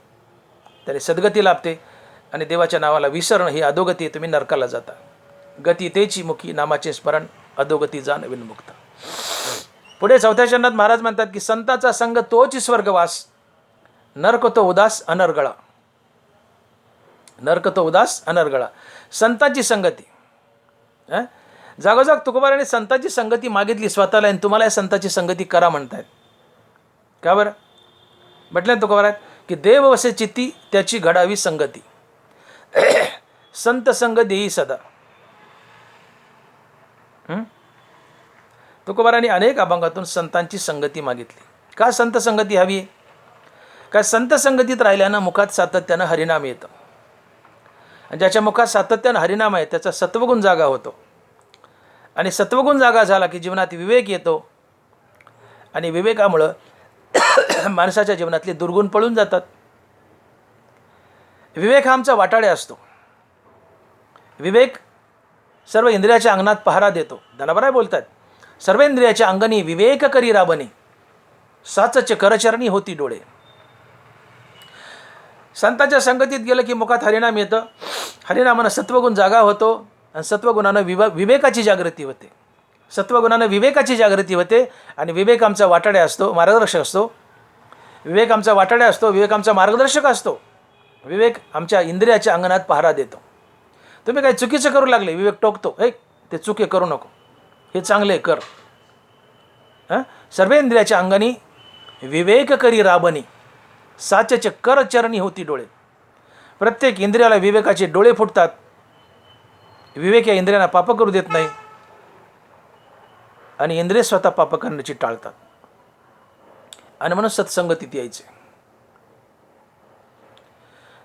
त्याने सद्गती लाभते. आणि देवाच्या नावाला विसरणं ही अधोगती आहे, तुम्ही नरकाला जाता. गती तेची मुखी नामाचे स्मरण, अधोगती जाण विनमुक्ता. पुढे 4थ्या चरणात महाराज म्हणतात की संताचा संग तोच स्वर्गवास, नरक तो उदास अनर्गळा. नरक तो उदास अनर्गळा. संतांची संगती. जागोजाग तुकोबाराने संतांची संगती मागितली स्वतःला, आणि तुम्हाला या संतांची संगती करा म्हणतायत. का बरं म्हटलं तुकोबारात की देव वसे चित्ती त्याची घडावी संगती, संत संग देई सदा. तुकोबारांनी अनेक अभंगातून संतांची संगती मागितली. का संत संगती हवी आहे? काय संत संगतीत राहिल्यानं मुखात सातत्यानं हरिनाम येतं, आणि ज्याच्या मुखात सातत्यानं हरिनाम आहे त्याचा सत्वगुण जागा होतो. आणि सत्वगुण जागा झाला की जीवनात विवेक येतो, आणि विवेकामुळं माणसाच्या जीवनातले दुर्गुण पळून जातात. विवेक हा आमचा वाटाडे असतो. विवेक सर्व इंद्रियाच्या अंगणात पहारा देतो. धनाबराय बोलतात, सर्व इंद्रियाच्या अंगणी विवेक करी राबणी, साचच करचरणी होती डोळे. संतांच्या संगतीत गेलं की मुखात हरिनाम येतं, हरिनामानं सत्वगुण जागा होतो, आणि सत्वगुणानं विवेकाची जागृती होते. सत्वगुणानं विवेकाची जागृती होते, आणि विवेक आमचा वाटाडे असतो, मार्गदर्शक असतो. विवेक आमचा वाटाडे असतो, विवेक आमचा मार्गदर्शक असतो. विवेक आमच्या इंद्रियाच्या अंगणात पहारा देतो. तुम्ही काही चुकीचं करू लागले, विवेक टोकतो, हे ते चुके करू नको, हे चांगले कर. सर्व इंद्रियाच्या अंगणी विवेक करी राबणी, साचचे कर चरणी होती डोळे. प्रत्येक इंद्रियाला विवेकाचे डोळे फुटतात. विवेक या इंद्रियांना पाप करू देत नाही, आणि इंद्रिय स्वतः पाप करण्याची टाळतात. आणि म्हणून सत्संगतीत यायचे.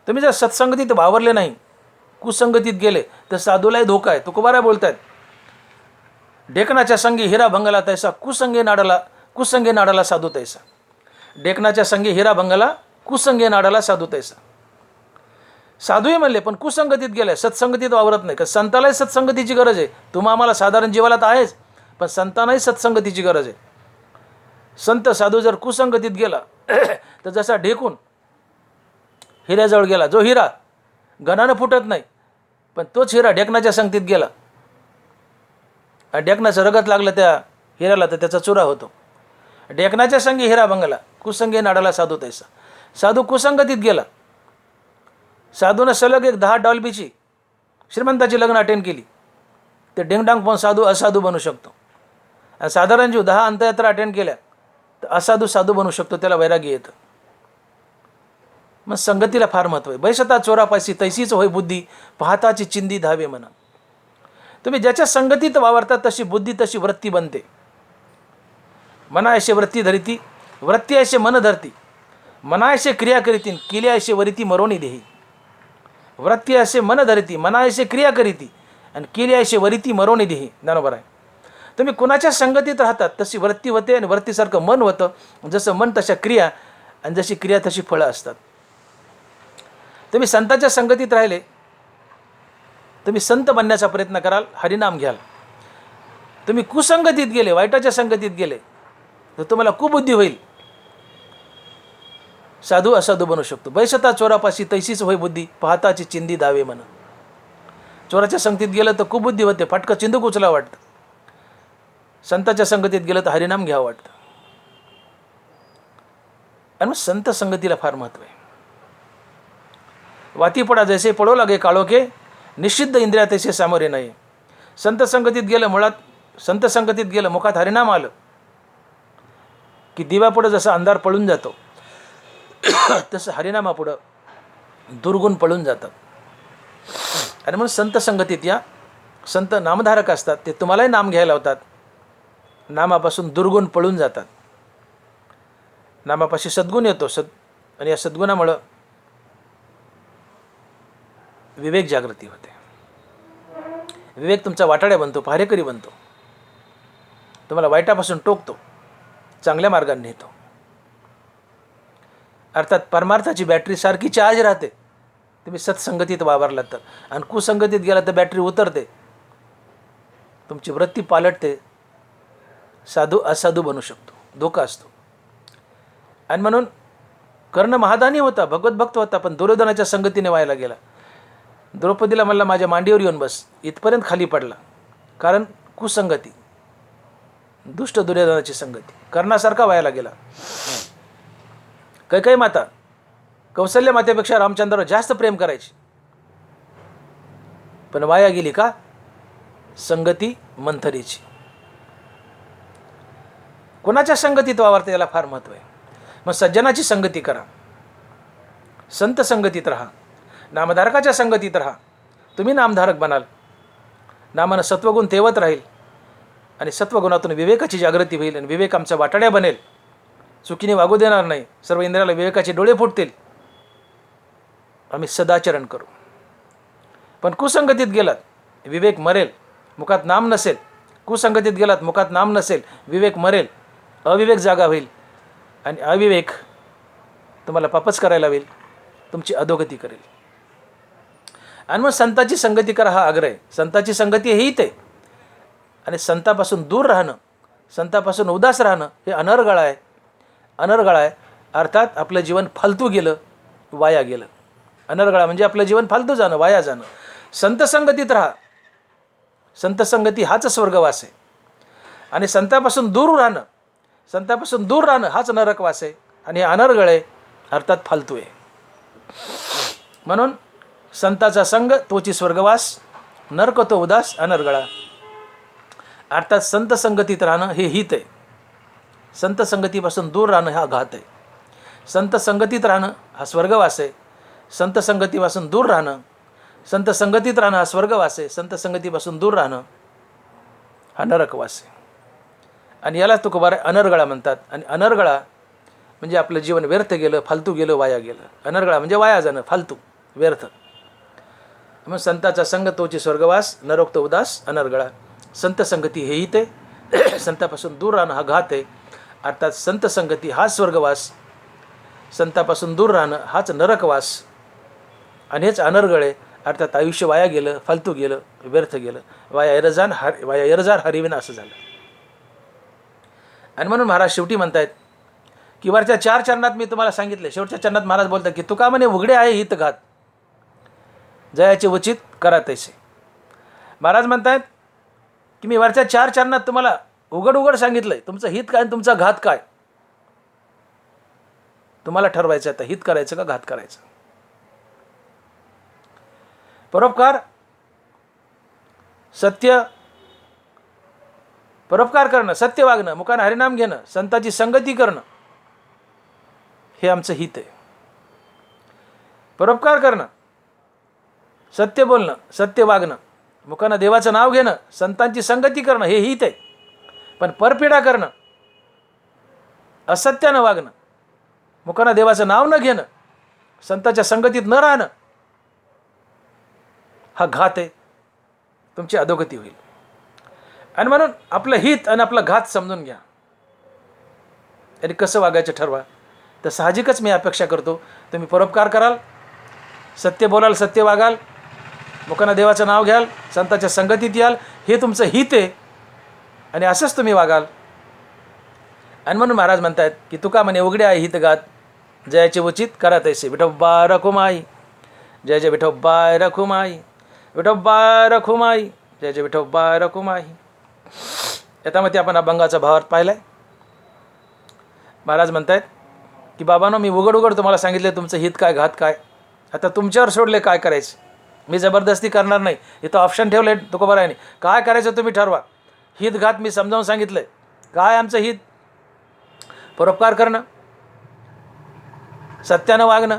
तुम्ही जर सत्संगतीत वावरले नाही, कुसंगतीत गेले तर साधूलाही धोका आहे. तुकोबाराय बोलतात, डेकनाच्या संगी हिरा भंगला तैसा, कुसंगे नाडाला साधू तैसा. डेकनाच्या संगी हिरा भंगला, कुसंगे नाडाला साधू तैसा. साधूही म्हणले, पण कुसंगतीत गेले, सत्संगतीत वावरत नाही. कारण संतालाही सत्संगतीची गरज आहे. तुम्हा आम्हाला साधारण जीवाला तर आहेच, पण संतांनाही सत्संगतीची गरज आहे. संत साधू जर कुसंगतीत गेला तर जसा ढेकून हिऱ्याजवळ गेला, जो हिरा गणानं फुटत नाही, पण तोच हिरा ढेकणाच्या संगतीत गेला आणि ढेकणाचं रगत लागलं त्या हिऱ्याला तर त्याचा चुरा होतो. ढेकणाच्या संगी हिरा भंगला, कुसंगे नाडाला साधू तैसा. साधू कुसंगतीत गेला. साधूनं सलग एक 10 डॉल्बीची श्रीमंताची लग्न अटेंड केली, ते डिंगडांग पण साधू असाधू बनू शकतो. आणि साधारण जीव 10 अंत्ययात्रा अटेंड केल्या तर असाधू साधू बनू शकतो, त्याला वैराग्य येतं. मग संगतीला फार महत्त्व आहे. बैसता चोरापायसी तैसीच होय बुद्धी, पाहताची चिंदी धावे म्हणा. तुम्ही ज्याच्या संगतीत वावरता तशी बुद्धी, तशी वृत्ती बनते. मना ऐसे वृत्ती धरिती, वृत्ती ऐसे मन धरती. मना ऐसे क्रिया करीती, केल्या ऐसे वरिती मरोनी देही. वृत्ती ऐसे मन धरिती, मना ऐसे क्रिया करीती, आणि केल्या ऐसे वरिती मरोनी देही. बरोबर आहे. तुम्ही कुणाच्या संगतीत राहतात तशी वृत्ती होते, आणि वृत्तीसारखं मन होतं. जसं मन तशा क्रिया, आणि जशी क्रिया तशी फळं असतात. तुम्ही संतांच्या संगतीत राहिले, तुम्ही संत बनण्याचा प्रयत्न कराल, हरिनाम घ्याल. तुम्ही कुसंगतीत गेले, वाईटाच्या संगतीत गेले तर तुम्हाला कुबुद्धी होईल, साधू असाधू बनू शकतो. बैसता चोरापाशी तैसीच होय बुद्धी, पाहताची चिंदी दावे म्हणा. चोराच्या संगतीत गेलं तर कुबुद्धी होते, फाटकं चिंदूक उचला वाटतं. संताच्या संगतीत गेलं तर हरिनाम घ्यावं वाटतं. आणि मग संत संगतीला फार महत्त्व आहे. वाती पडा जैसे पडो लागे काळोखे, निषिद्ध इंद्रिया तैसे सामोरे नाही. संत संगतीत गेलं, मुळात संत संगतीत गेलं, मुखात हरिनाम आलं की दिव्यापुढं जसा अंधार पळून जातो तसं हरिनामापुढं दुर्गुण पळून जातात. आणि म्हणून संत संगतीत या. संत नामधारक असतात, ते तुम्हालाही नाम घ्यायला लावतात. नामापासून दुर्गुण पळून जातात. नामापाशी सद्गुण येतो. आणि या सद्गुणामुळं विवेक जागृती होते. विवेक तुमचा वाटाड्या बनतो, पहारेकरी बनतो. तुम्हाला वाईटापासून टोकतो, चांगल्या मार्गाने नेतो. अर्थात परमार्थाची बॅटरी सारखी चार्ज राहते तुम्ही सत्संगतीत वावरलात तर. आणि कुसंगतीत गेला तर बॅटरी उतरते, तुमची वृत्ती पालटते, साधू असाधू बनू शकतो, धोका असतो. आणि म्हणून कर्ण महादानी होता, भगवत भक्त होता, पण दुर्योधनाच्या संगतीने व्हायला गेला. द्रौपदीला म्हणला माझ्या मांडीवर येऊन बस, इथपर्यंत खाली पडला. कारण कुसंगती, दुष्ट दुर्योधनाची संगती. कर्णासारखा व्हायला गेला. कैकेयी माता कौसल्य मातेपेक्षा रामचंद्रावर जास्त प्रेम करायची, पण वाया गेली का? संगती मंथरीची. कोणाच्या संगतीत वावरते याला फार महत्त्व आहे. मग सज्जनाची संगती करा, संत संगतीत राहा, नामधारकाच्या संगतीत राहा. तुम्ही नामधारक बनाल. नामानं सत्वगुण तेवत राहील आणि सत्वगुणातून विवेकाची जागृती होईल. आणि विवेक आमचा वाटाड्या बनेल, चुकीने वागू देणार नाही. सर्व इंद्रियाला विवेकाचे डोळे फुटतील. आम्ही सदाचरण करू. पण कुसंगतीत गेलात, विवेक मरेल, मुखात नाम नसेल. कुसंगतीत गेलात, मुखात नाम नसेल, विवेक मरेल, अविवेक जागा होईल. आणि अविवेक तुम्हाला पापच करायला होईल, तुमची अधोगती करेल. आणि मग संताची संगती करा हा आग्रह आहे. संताची संगती हेच आहे. आणि संतापासून दूर राहणं, संतापासून उदास राहणं हे अनर्गळ आहे. अनर्गळ आहे अर्थात आपलं जीवन फालतू गेलं, वाया गेलं. अनर्गळा म्हणजे आपलं जीवन फालतू जाणं, वाया जाणं. संत संगतीत राहा. संत संगती हाच स्वर्गवास आहे. आणि संतापासून दूर राहणं, संतापासून दूर राहणं हाच नरकवास आहे. आणि हे अनर्गळ आहे अर्थात फालतू आहे. म्हणून संताचा संग तोची स्वर्गवास, नरक तो उदास अनर्गळा. अर्थात संत संगतीत राहणं हे हित आहे. संत संगतीपासून दूर राहणं हा घात आहे. संत संगतीत राहणं हा स्वर्गवास आहे. संत संगतीपासून दूर राहणं, संत संगतीत राहणं हा स्वर्गवास आहे. संत संगतीपासून दूर राहणं हा नरकवास आहे. आणि याला तुकोबारा अनर्गळा म्हणतात. आणि अनर्गळा म्हणजे आपलं जीवन व्यर्थ गेलं, फालतू गेलं, वाया गेलं. अनर्गळा म्हणजे वाया जाणं, फालतू, व्यर्थ. मग संताचा संग तोची स्वर्गवास, नरोक्त उदास अनर्गळा. संत संगती हे हित आहे. संतापासून दूर राहणं हा घात आहे. अर्थात संत संगती हाच स्वर्गवास, संतापासून दूर राहणं हाच नरकवास. आणि हेच अनर्गळ आहे. अर्थात आयुष्य वाया गेलं, फालतू गेलं, व्यर्थ गेलं, वाया एरजार हरिविन असं झालं. आणि म्हणून महाराज शेवटी म्हणतायत की वरच्या 4 चरणात मी तुम्हाला सांगितले, शेवटच्या चरणात महाराज बोलतात की तुका म्हणे उघडे आहे हित घात, जयाचे उचित करा तैसे. महाराज म्हणतायत की मी वरच्या 4 चरणात तुम्हाला उघड उघड सांगितलंय तुमचं हित काय आणि तुमचा घात काय. तुम्हाला ठरवायचं आता हित करायचं का घात करायचं. परोपकार, सत्य, परोपकार करणं, सत्य वागणं, मुखानं हरिनाम घेणं, संताची संगती करणं हे आमचं हित आहे. परोपकार करणं, सत्य बोलणं, सत्य वागणं, मुखानं देवाचं नाव घेणं, संतांची संगती करणं हे हित आहे. पण परपिडा करणं, असत्यानं वागणं, मुखानं देवाचं नाव न घेणं, संतांच्या संगतीत न राहणं हा घात आहे. तुमची अधोगती होईल. आणि म्हणून आपलं हित आणि आपला घात समजून घ्या आणि कसं वागायचं ठरवा. तर साहजिकच मी अपेक्षा करतो तुम्ही परोपकार कराल, सत्य बोलाल, सत्य वागाल, मुखानं देवाचं नाव घ्याल, संतांच्या संगतीत याल, हे तुमचं हित आहे. आणि असंच तुम्ही वागाल. आणि म्हणून महाराज म्हणतात की तुका म्हणे उघडे आहे हित घात, जयाचे उचित करा तैसे. विठोबा रखुमाई, जय जय विठोबा रखुमाई, विठोबा रखुमाई, जय जय विठोबा रखुमाई. याच्यामध्ये आपण अभंगाचा भावार्थ पाहिलाय. महाराज म्हणतायत की बाबांनो मी उघड उघड तुम्हाला सांगितले तुमचं हित काय घात काय. आता तुमच्यावर सोडले काय करायचं. मी जबरदस्ती करणार नाही. इथं ऑप्शन ठेवले तुकोबारायांनी, काय करायचं तुम्ही ठरवा. हित घात मी समजावून सांगितलंय. काय आमचं हित, परोपकार करणं, सत्यानं वागणं,